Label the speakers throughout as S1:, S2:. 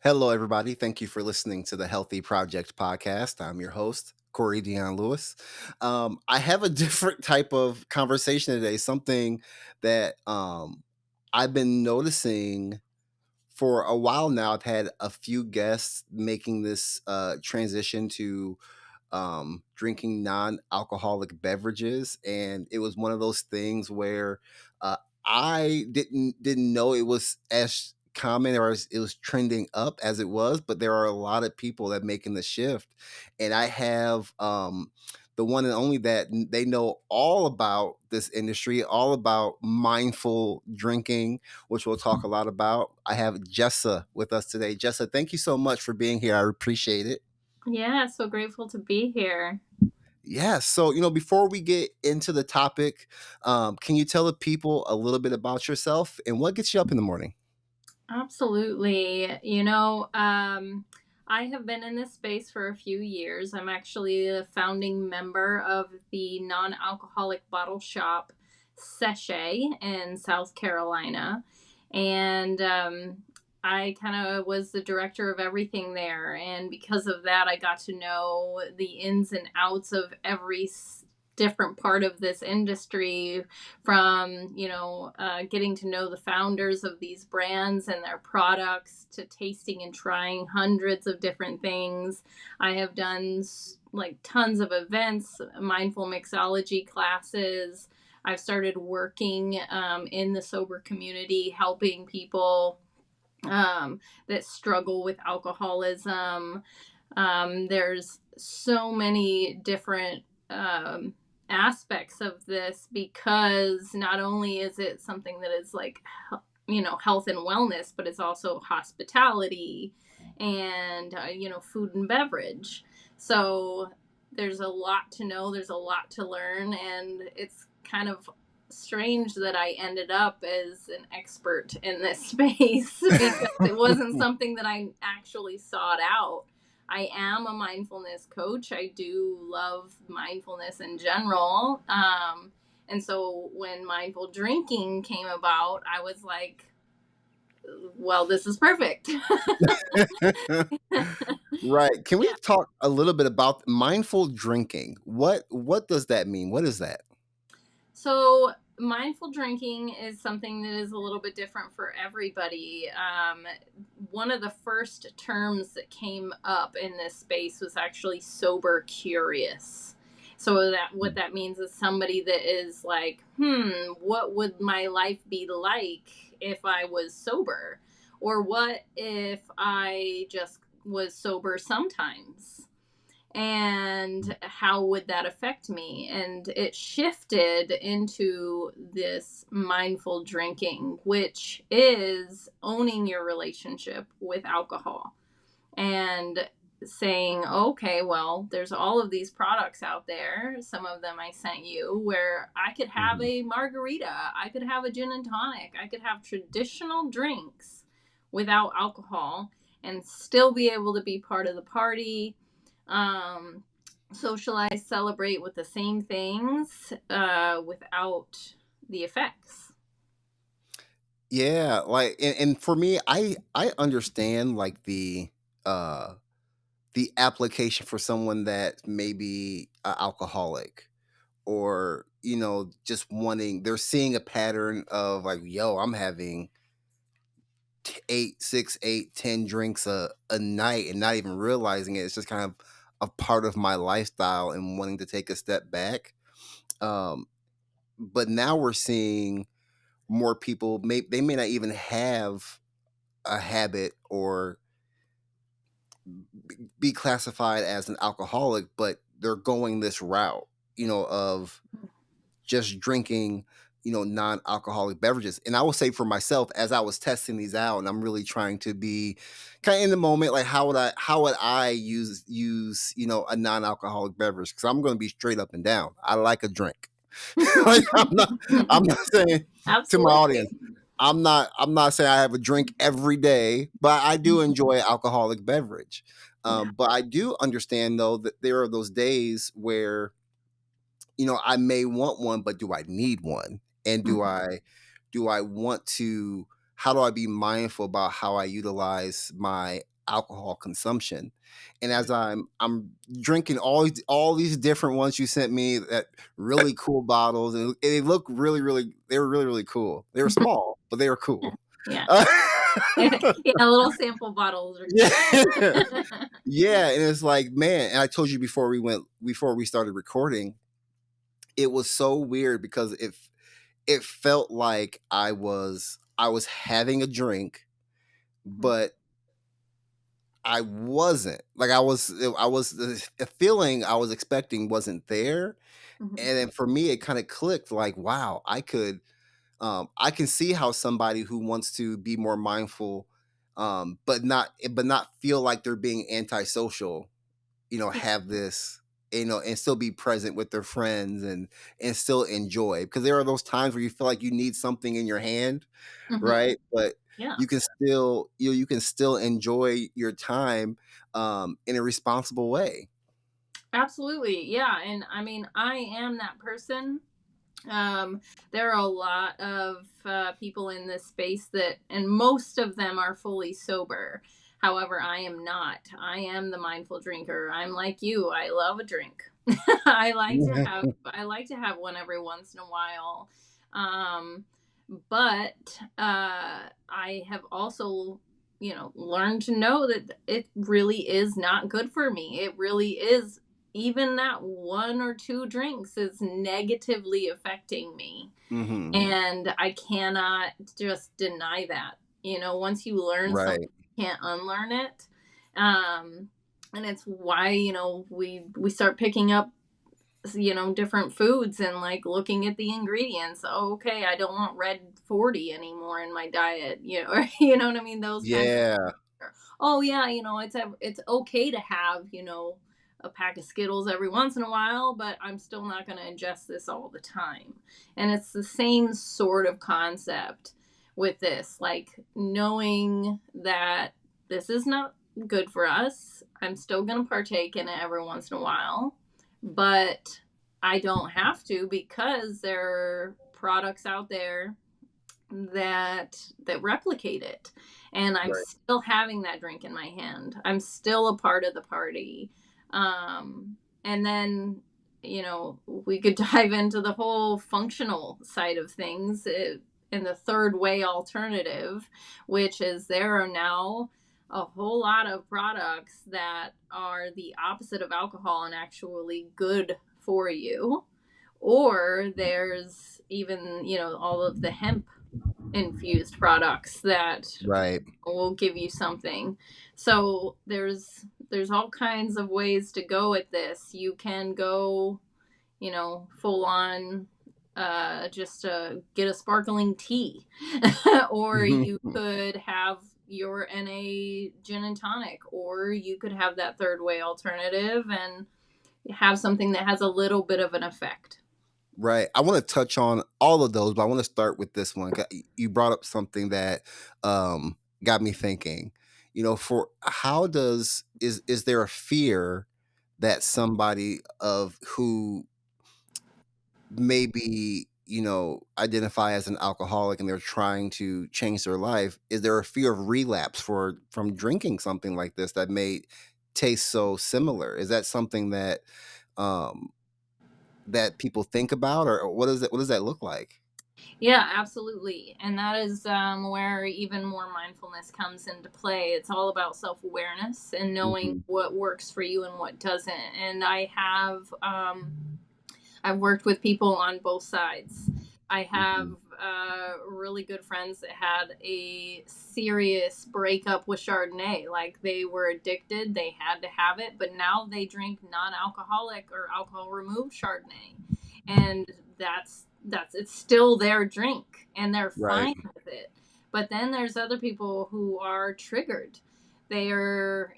S1: Hello, everybody. Thank you for listening to the Healthy Project podcast. I'm your host, Corey Dion Lewis. I have a different type of conversation today, something that I've been noticing for a while now. I've had a few guests making this transition to drinking non-alcoholic beverages, and it was one of those things where I didn't know it was as common or as it was trending up as it was, but there are a lot of people that making the shift, and I have the one and only that they know all about this industry, all about mindful drinking, which we'll talk a lot about. I have Jessa with us today. Jessa, thank you so much for being here. I appreciate it.
S2: Yeah, so grateful to be here.
S1: Yeah. So, before we get into the topic, can you tell the people a little bit about yourself and what gets you up in the morning?
S2: Absolutely. I have been in this space for a few years. I'm actually a founding member of the non alcoholic bottle shop Sachet in South Carolina. And I kind of was the director of everything there. And because of that, I got to know the ins and outs of every different part of this industry, from getting to know the founders of these brands and their products, to tasting and trying hundreds of different things. I have done like tons of events, mindful mixology classes. I've started working in the sober community, helping people that struggle with alcoholism. There's so many different aspects of this, because not only is it something that is like, health and wellness, but it's also hospitality and, food and beverage. So there's a lot to know, there's a lot to learn, and it's kind of strange that I ended up as an expert in this space because it wasn't something that I actually sought out. I am a mindfulness coach. I do love mindfulness in general. And so when mindful drinking came about, I was like, well, this is perfect.
S1: Right. Can we
S2: Yeah.
S1: talk a little bit about mindful drinking? What does that mean? What is that?
S2: So, mindful drinking is something that is a little bit different for everybody. One of the first terms that came up in this space was actually sober curious. So that what that means is somebody that is like, what would my life be like if I was sober? Or what if I just was sober sometimes? And how would that affect me? And it shifted into this mindful drinking, which is owning your relationship with alcohol and saying, okay, well, there's all of these products out there. Some of them I sent you, where I could have
S1: Mhm.
S2: a margarita, I could have a gin and tonic, I could have traditional drinks without alcohol and still be able to be part of the party, um, socialize, celebrate with the same things without the effects.
S1: Yeah, like and for me, I understand like uh the application for someone that may be a alcoholic, or just wanting, they're seeing a pattern of like, yo, I'm having eight, six, eight, 10 drinks a night and not even realizing it. It's just kind of a part of my lifestyle and wanting to take a step back. um but now we're seeing more people, they may not even have a habit or be classified as an alcoholic, but they're going this route, of just drinking, non-alcoholic beverages. And I will say for myself, as I was testing these out, and I'm really trying to be kind of in the moment, like how would I use, a non-alcoholic beverage? Because I'm going to be straight up and down. I like a drink. Like, I'm not saying to my
S2: Absolutely.
S1: audience, I'm not saying I have a drink every day, but I do enjoy alcoholic beverage.
S2: Yeah.
S1: But I do understand though that there are those days where I may want one, but do I need one? And do I want to, how do I be mindful about how I utilize my alcohol consumption. And as I'm drinking all these different ones you sent me, that really cool bottles, and they look they were really cool. They were small, but they were cool.
S2: Yeah.
S1: Uh,
S2: Yeah, little sample bottles are
S1: yeah.
S2: cute.
S1: Yeah, and it's like, man, and I told you before we started recording, it was so weird because it felt like I was having a drink,
S2: Mhm,
S1: but I wasn't. Like I was the feeling I was expecting wasn't there.
S2: mhm.
S1: And then for me it kind of clicked like, wow, I can see how somebody who wants to be more mindful but not feel like they're being antisocial,
S2: Yeah.
S1: have this, and still be present with their friends and still enjoy, because there are those times where you feel like you need something in your hand,
S2: Mhm.
S1: right? But
S2: Yeah.
S1: you can still you can still enjoy your time in a responsible way.
S2: Absolutely. Yeah, and I mean, I am that person. Um, there are a lot of people in this space that, and most of them are fully sober. However, I am not. I am the mindful drinker. I'm like you. I love a drink.
S1: Yeah.
S2: I like to have one every once in a while. Um, but I have also, learned to know that it really is not good for me. It really is, even that one or two drinks is negatively affecting me.
S1: Hmm.
S2: And I cannot just deny that. Once you learn something,
S1: Right.
S2: you can't unlearn it. Um, and it's why, we start picking up, different foods and like looking at the ingredients. Oh, okay, I don't want red 40 anymore in my diet, or you know what I mean? Those kinds of,
S1: Yeah.
S2: oh yeah, it's okay to have, a pack of Skittles every once in a while, but I'm still not going to ingest this all the time. And it's the same sort of concept with this, like knowing that this is not good for us. I'm still going to partake in it every once in a while, but I don't have to, because there are products out there that replicate it, and I'm
S1: Right.
S2: still having that drink in my hand. I'm still a part of the party. And then, we could dive into the whole functional side of things, in the third way alternative, which is there are now a whole lot of products that are the opposite of alcohol and actually good for you. Or there's even, all of the hemp infused products that
S1: Right.
S2: will give you something. So there's all kinds of ways to go at this. You can go, full on, just get a sparkling tea, or you could have your NA gin and tonic, or you could have that third way alternative and have something that has a little bit of an effect.
S1: Right. I want to touch on all of those, but I want to start with this one. You brought up something that got me thinking. For how does is there a fear that somebody of who maybe, identify as an alcoholic and they're trying to change their life, is there a fear of relapse for from drinking something like this that may taste so similar? Is that something um that people think about, or what does that look like?
S2: Yeah, absolutely. And that is, where even more mindfulness comes into play. It's all about self awareness and knowing
S1: Mhm,
S2: what works for you and what doesn't. And I've worked with people on both sides. I have
S1: mhm.
S2: really good friends that had a serious breakup with Chardonnay. Like they were addicted, they had to have it, but now they drink non-alcoholic or alcohol removed Chardonnay, and that's it's still their drink, and they're
S1: Right.
S2: fine with it. But then there's other people who are triggered. They are,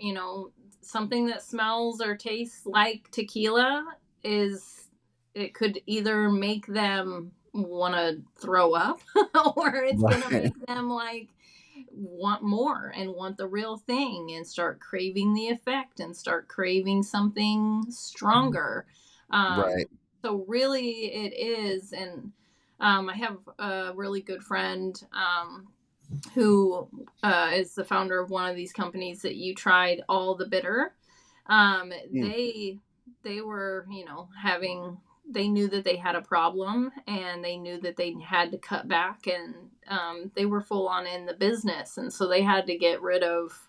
S2: something that smells or tastes like tequila is, it could either make them want to throw up, or it's going to
S1: Right.
S2: make them like want more and want the real thing and start craving the effect and start craving something stronger. um
S1: Right.
S2: so really it is. And I have a really good friend, who is the founder of one of these companies that you tried, All the Bitter.
S1: Mm.
S2: They were, having, they knew that they had a problem, and they knew that they had to cut back, and they were full on in the business, and so they had to get rid of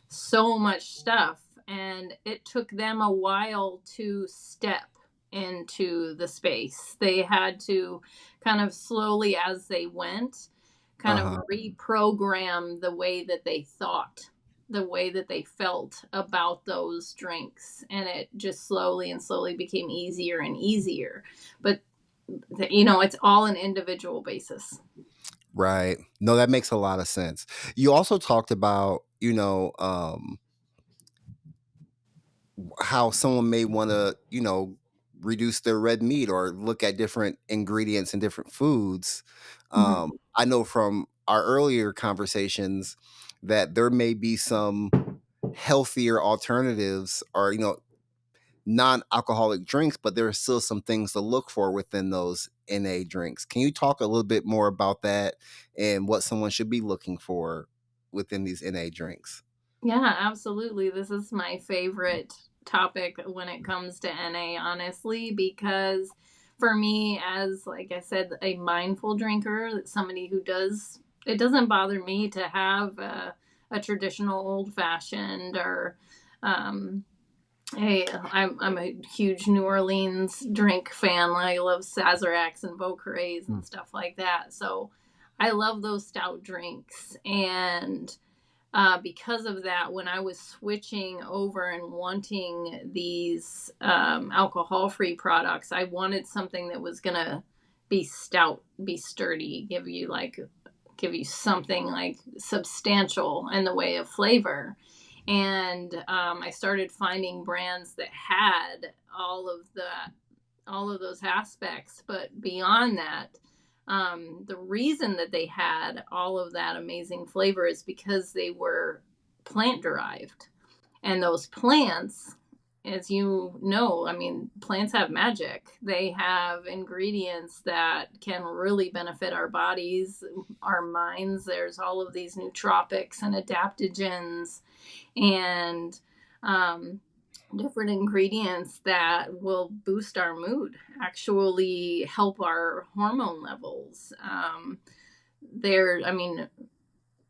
S2: so much stuff, and it took them a while to step into the space. They had to kind of slowly, as they went, kind of
S1: Uh-huh.
S2: reprogram the way that they thought, the way that they felt about those drinks, and it just slowly and slowly became easier and easier. But it's all an individual basis.
S1: Right. No, that makes a lot of sense. You also talked about, how someone may want to, reduce their red meat or look at different ingredients in different foods.
S2: Mhm.
S1: I know from our earlier conversations that there may be some healthier alternatives or, non-alcoholic drinks, but there are still some things to look for within those NA drinks. Can you talk a little bit more about that and what someone should be looking for within these NA drinks?
S2: Yeah, absolutely. This is my favorite topic when it comes to NA, honestly, because for me, as like I said, a mindful drinker, somebody who does, it doesn't bother me to have a traditional old fashioned, or um, I'm a huge New Orleans drink fan. I love Sazeracs and Beaucrets
S1: Mm.
S2: and stuff like that. So I love those stout drinks. And because of that, when I was switching over and wanting these alcohol free products, I wanted something that was going to be stout, be sturdy, give you something like substantial in the way of flavor. And I started finding brands that had all of those aspects, but beyond that, the reason that they had all of that amazing flavor is because they were plant derived. And those plants, as you know, I mean, plants have magic. They have ingredients that can really benefit our bodies, our minds. There's all of these nootropics and adaptogens, and um, different ingredients that will boost our mood, actually help our hormone levels. I mean,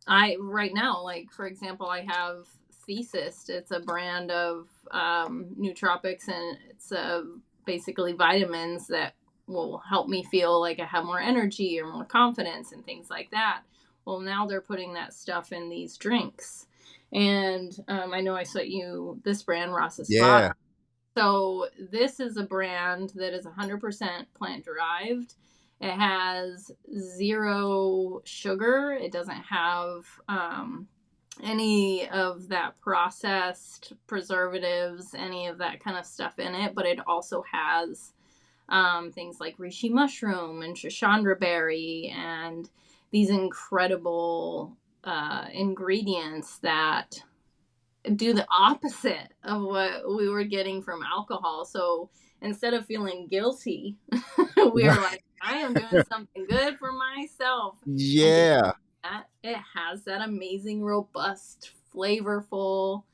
S2: I right now, like for example, I have Thesis. It's a brand of nootropics, and it's basically vitamins that will help me feel like I have more energy or more confidence and things like that. Well, now they're putting that stuff in these drinks, and I know I sent you this brand, Ross's Spot.
S1: Yeah.
S2: So this is a brand that is 100% plant derived. It has zero sugar. It doesn't have any of that processed preservatives, any of that kind of stuff in it. But it also has things like reishi mushroom and shashandra berry and these incredible ingredients that do the opposite of what we were getting from alcohol. So instead of feeling guilty, we were like, I am doing something good for myself. And because
S1: Yeah.
S2: of that, it has that amazing, robust, flavorful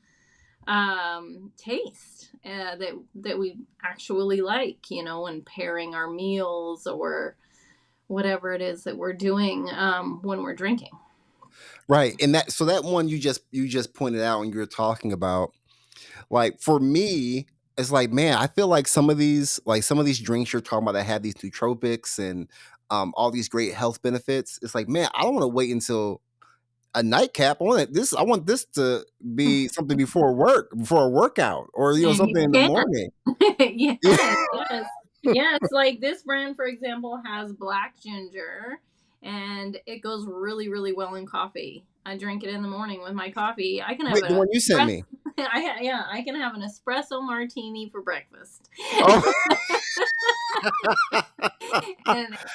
S2: taste that we actually like, when pairing our meals or whatever it is that we're doing when we're drinking.
S1: Right. And that one you just pointed out when you were talking about, like, for me, it's like, man, I feel like some of these drinks you're talking about that have these nootropics and all these great health benefits. It's like, man, I don't want to wait until a nightcap. I want this to be something before a workout, or
S2: And you
S1: something in the
S2: can.
S1: morning. Yeah.
S2: Yes, yes. Yes, like this brand, for example, has black ginger, and it goes really, really well in coffee. I drink it in the morning with my coffee. I can have
S1: Wait, the
S2: a
S1: one you sent
S2: espresso.
S1: me.
S2: Yeah, I can have an espresso martini for breakfast.
S1: Oh,
S2: And it's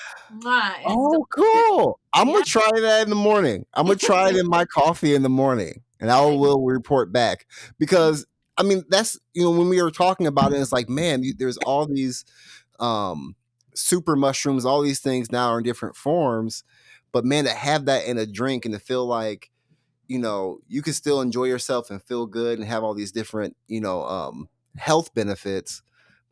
S1: oh,
S2: delicious.
S1: cool. I'm gonna
S2: Yeah.
S1: try that in the morning. I'm gonna try it in my coffee in the morning, and I will report back because I mean that's when we were talking about it, it's like, man, there's all these um super mushrooms, all these things now are in different forms, But man, to have that in a drink and to feel like, you can still enjoy yourself and feel good and have all these different, health benefits.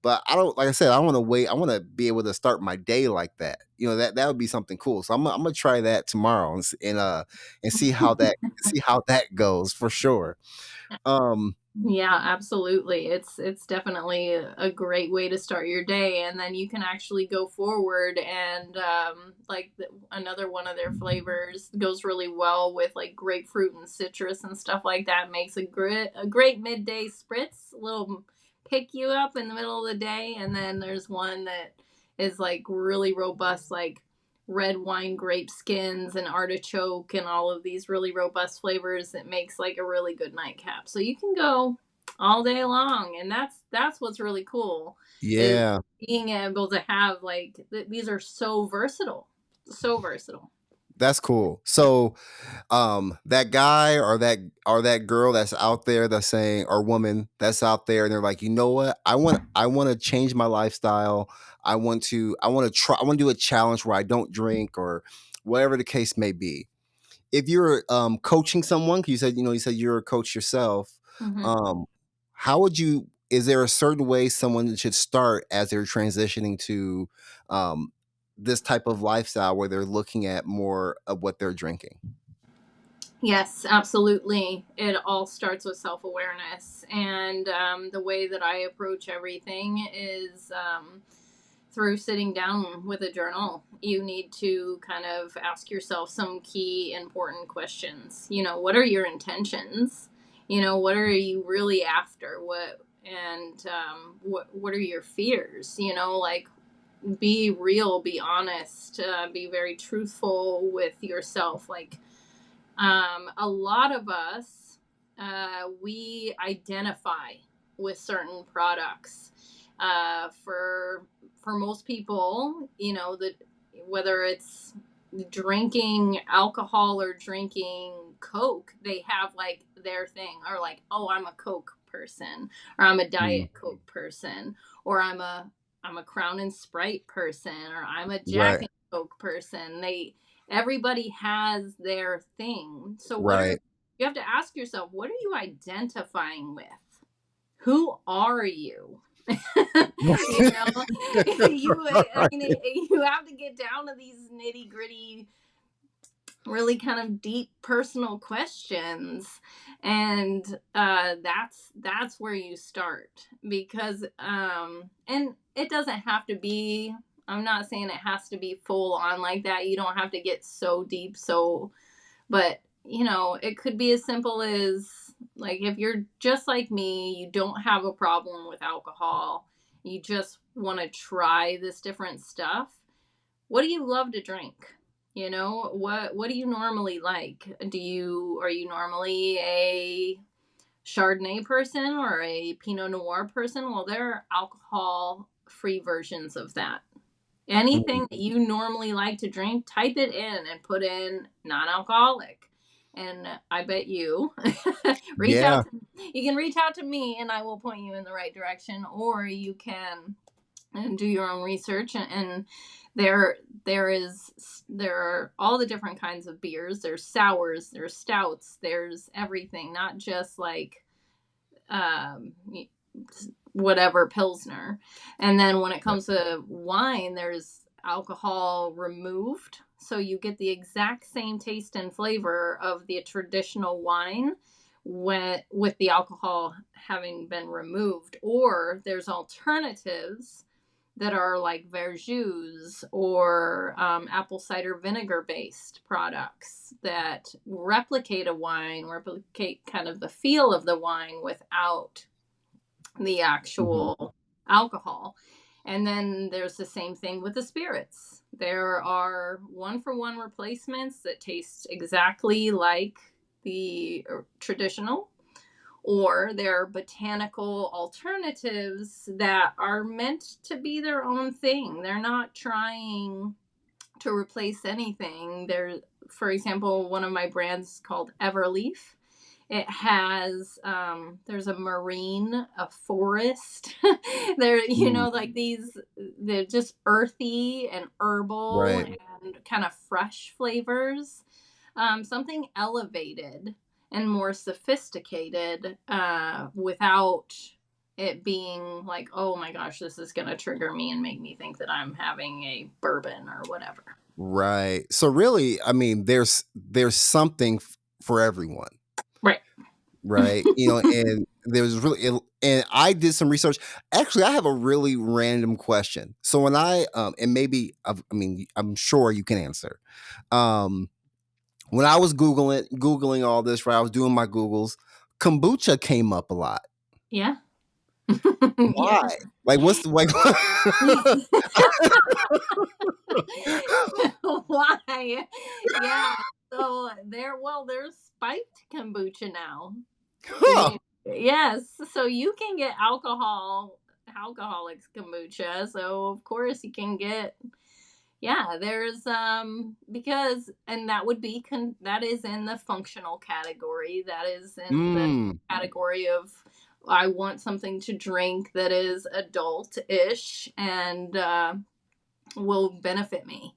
S1: But I don't, like I said, I want to wait. I want to be able to start my day like that. That would be something cool. So I'm gonna try that tomorrow and see how that goes for sure. Um,
S2: Yeah, absolutely. It's definitely a great way to start your day, and then you can actually go forward and another one of their flavors goes really well with like grapefruit and citrus and stuff like that. Makes a great midday spritz, a little pick you up in the middle of the day. And then there's one that is like really robust, like red wine grape skins and artichoke and all of these really robust flavors that makes like a really good nightcap. So you can go all day long, and that's what's really cool, is
S1: yeah,
S2: being able to have like these are so versatile. So versatile.
S1: that's cool. So that guy or that girl that's out there that's saying, or woman that's out there and they're like, you know what, I want to change my lifestyle. I want to do a challenge where I don't drink, or whatever the case may be. If you're coaching someone, 'cause you said you're a coach yourself,
S2: Hmm.
S1: um how would you is there a certain way someone should start as they're transitioning to um this type of lifestyle where they're looking at more of what they're drinking?
S2: Yes, absolutely. It all starts with self awareness. And the way that I approach everything is through sitting down with a journal. You need to kind of ask yourself some key important questions. What are your intentions? What are you really after? What are your fears? Like, be real, be honest, be very truthful with yourself. Like, a lot of us, we identify with certain products. For most people, that whether it's drinking alcohol or drinking Coke, they have like their thing, or like, oh, I'm a Coke person, or I'm a
S1: Mm,
S2: Diet Coke person, or I'm a Crown and Sprite person, or I'm a Jack
S1: right,
S2: and Coke person. Everybody has their thing. So
S1: right.
S2: you have to ask yourself, what are you identifying with? Who are you? you know, I mean, you have to get down to these nitty gritty, really kind of deep personal questions. And that's where you start, because and it doesn't have to be, I'm not saying it has to be full on like that. You don't have to get so deep, but it could be as simple as, like, if you're just like me, you don't have a problem with alcohol, you just want to try this different stuff. What do you love to drink? What do you normally like? Are you normally a Chardonnay person or a Pinot Noir person? Well, there are alcohol free versions of that.
S1: Mm,
S2: Anything that you normally like to drink, type it in and put in non-alcoholic. And I bet you reach out
S1: yeah,
S2: to you can reach out to me and I will point you in the right direction, or you can and do your own research. And there are all the different kinds of beers. There's sours, there's stouts, there's everything, not just like um whatever pilsner. And then when it
S1: right,
S2: comes to wine, there's alcohol removed, so you get the exact same taste and flavor of the traditional wine with the alcohol having been removed. Or there's alternatives that are like verjus or apple cider vinegar based products that replicate a wine, replicate kind of the feel of the wine without the
S1: mhm,
S2: actual alcohol. And then there's the same thing with the spirits. There are one for one replacements that taste exactly like the traditional, or they're botanical alternatives that are meant to be their own thing. They're not trying to replace anything. For example, one of my brands called Everleaf. It has there's a marine, a forest. There,
S1: Mm,
S2: like they're just earthy and herbal
S1: right.
S2: and kind of fresh flavors. Something elevated and more sophisticated without it being like, oh my gosh, this is going to trigger me and make me think that I'm having a bourbon or whatever.
S1: Right. So really, I mean, there's something for everyone,
S2: Right.
S1: right? And there's and I did some research. Actually, I have a really random question. So when and maybe I mean, I'm sure you can answer. Um, when I was googling all this, right? I was doing my googles. Kombucha came up a lot.
S2: Yeah.
S1: Why?
S2: Yes.
S1: Like, what's the like?
S2: Why? Yeah. So there's spiked kombucha now.
S1: Huh.
S2: Yes. So you can get alcoholics kombucha. So of course you can get, yeah, there's because and that would be that is in the functional category. That is in the
S1: Mm.
S2: category of I want something to drink that is adult-ish and will benefit me.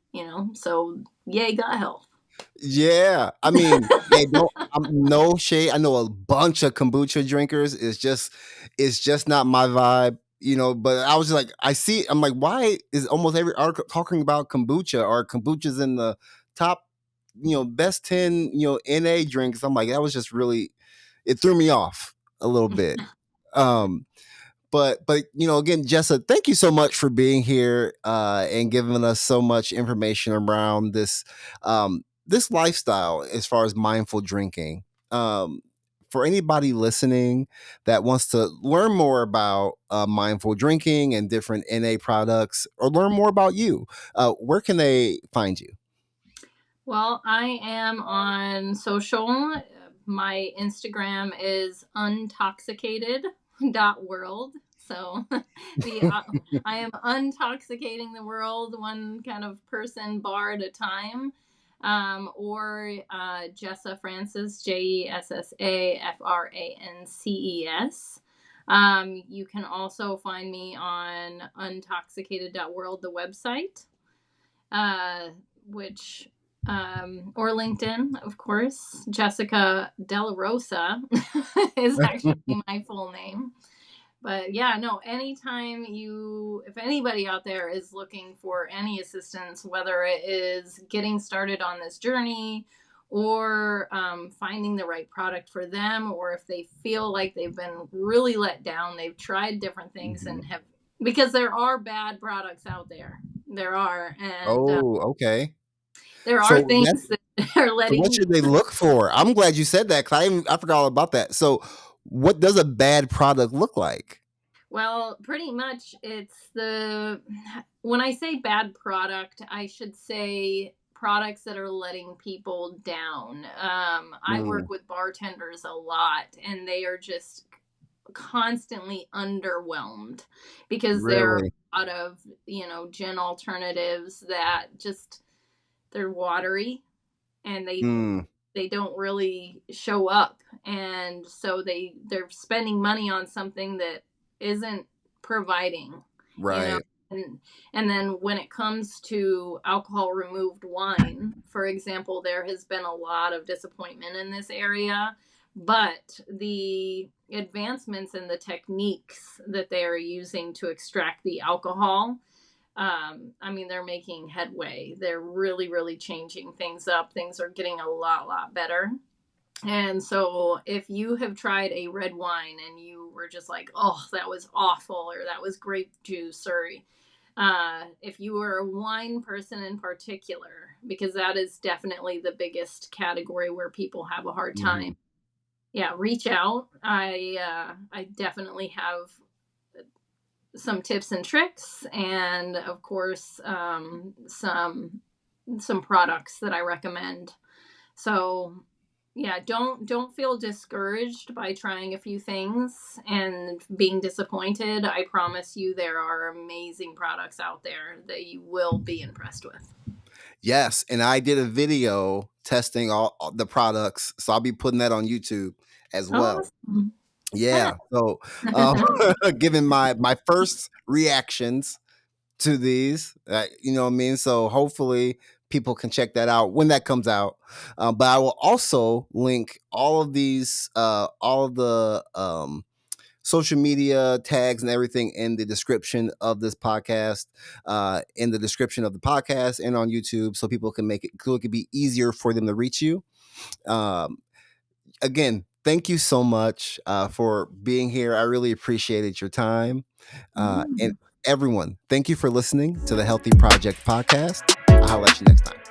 S2: So yay, gut health.
S1: Yeah, I mean, they don't. No shade. I know a bunch of kombucha drinkers. It's just not my vibe. But I was just like, I see. I'm like, why is almost every article talking about kombucha or kombucha's in the top, best 10, NA drinks? I'm like, that was just really, it threw me off a little bit. Um, but again, Jessa, thank you so much for being here and giving us so much information around this lifestyle as far as mindful drinking. um, for anybody listening that wants to learn more about mindful drinking and different NA products or learn more about you, where can they find you?
S2: Well, I am on social. My Instagram is untoxicated.world. So the I am untoxicating the world one kind of person bar at a time. Or Jessa Frances, JessaFrances. You can also find me on untoxicated.world, the website, uh, which or LinkedIn, of course. Jessica Della Rosa is actually my full name. But yeah, no, anytime if anybody out there is looking for any assistance, whether it is getting started on this journey or finding the right product for them, or if they feel like they've been really let down, they've tried different things
S1: Mhm.
S2: and have, because there are bad products out there. There are. And
S1: Oh, okay.
S2: there are
S1: So
S2: things
S1: that
S2: that are
S1: So what
S2: letting.
S1: should they look for? I'm glad you said that because I forgot all about that. So what does a bad product look like?
S2: Well, pretty much when I say bad product, I should say products that are letting people down. I
S1: Mm,
S2: work with bartenders a lot, and they are just constantly underwhelmed because there are
S1: really?
S2: a lot of, gin alternatives that just, they're watery and
S1: Mm,
S2: they don't really show up, and so they're spending money on something that isn't providing you know
S1: right.
S2: and then when it comes to alcohol removed wine, for example, there has been a lot of disappointment in this area, but the advancements in the techniques that they are using to extract the alcohol, I mean, they're making headway. They're really, really changing things up. Things are getting a lot better. And so, if you have tried a red wine and you were just like, oh, that was awful, or that was grape juice, or if you were a wine person in particular, because that is definitely the biggest category where people have a hard time.
S1: Mhm.
S2: Yeah, reach out. I definitely have some tips and tricks, and of course some products that I recommend. So yeah, don't feel discouraged by trying a few things and being disappointed. I promise you there are amazing products out there that you will be impressed with.
S1: Yes, and I did a video testing all the products, so I'll be putting that on YouTube as well.
S2: Awesome.
S1: Yeah.
S2: That
S1: So, giving my first reactions to these, you know what I mean? So hopefully people can check that out when that comes out. But I will also link all of these, all of the social media tags and everything in the description of this podcast, in the description of the podcast and on YouTube, so people can make it so it could be easier for them to reach you. Um, Again, thank you so much for being here. I really appreciated your time. And
S2: mm.
S1: everyone, thank you for listening to the Healthy Project podcast. I'll let you next time.